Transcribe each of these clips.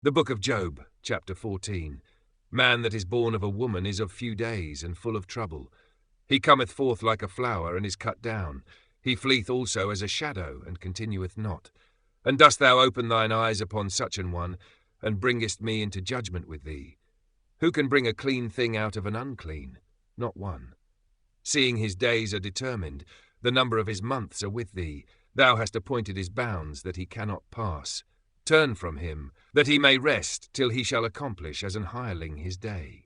The Book of Job, chapter 14. Man that is born of a woman is of few days, and full of trouble. He cometh forth like a flower, and is cut down. He fleeth also as a shadow, and continueth not. And dost thou open thine eyes upon such an one, and bringest me into judgment with thee? Who can bring a clean thing out of an unclean? Not one. Seeing his days are determined, the number of his months are with thee. Thou hast appointed his bounds, that he cannot pass. Turn from him, that he may rest, till he shall accomplish as an hireling his day.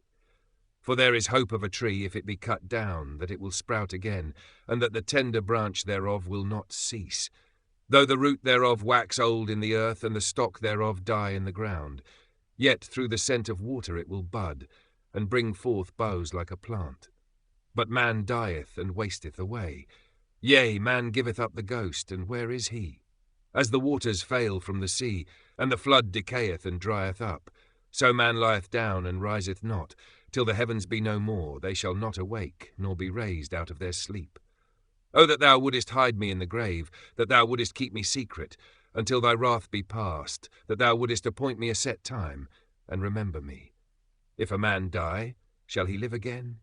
For there is hope of a tree, if it be cut down, that it will sprout again, and that the tender branch thereof will not cease. Though the root thereof wax old in the earth, and the stock thereof die in the ground, yet through the scent of water it will bud, and bring forth boughs like a plant. But man dieth and wasteth away. Yea, man giveth up the ghost, and where is he? As the waters fail from the sea, and the flood decayeth and drieth up, so man lieth down and riseth not, till the heavens be no more. They shall not awake, nor be raised out of their sleep. O that thou wouldest hide me in the grave, that thou wouldest keep me secret, until thy wrath be past, that thou wouldest appoint me a set time, and remember me. If a man die, shall he live again?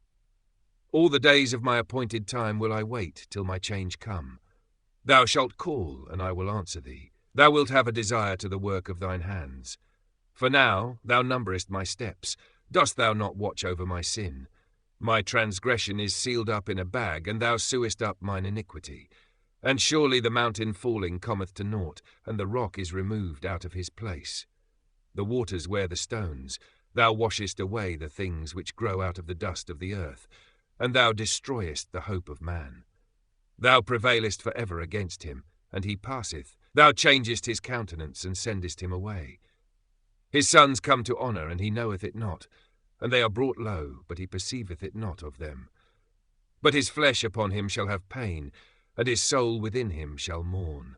All the days of my appointed time will I wait, till my change come. Thou shalt call, and I will answer thee. Thou wilt have a desire to the work of thine hands. For now thou numberest my steps. Dost thou not watch over my sin? My transgression is sealed up in a bag, and thou sewest up mine iniquity. And surely the mountain falling cometh to naught, and the rock is removed out of his place. The waters wear the stones. Thou washest away the things which grow out of the dust of the earth, and thou destroyest the hope of man. Thou prevailest for ever against him, and he passeth. Thou changest his countenance, and sendest him away. His sons come to honour, and he knoweth it not, and they are brought low, but he perceiveth it not of them. But his flesh upon him shall have pain, and his soul within him shall mourn.